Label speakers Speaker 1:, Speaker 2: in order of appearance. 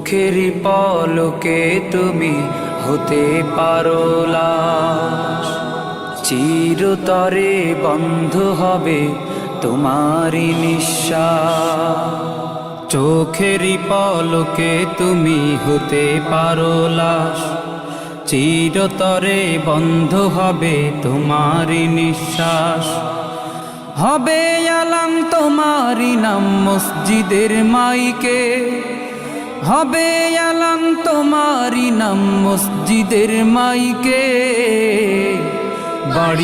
Speaker 1: চোখের পলকে তুমি হতে পারো লাশ, চিরতরে বন্ধ হবে তোমারই নিঃশ্বাস। চোখের পলকে তুমি হতে পারো লাশ, চিরতরে বন্ধ হবে তোমারই নিঃশ্বাস। হবে আলাম তোমারই নাম মসজিদের মাইকে, হবে আলাম তোমারই নাম মসজিদের মাইকে।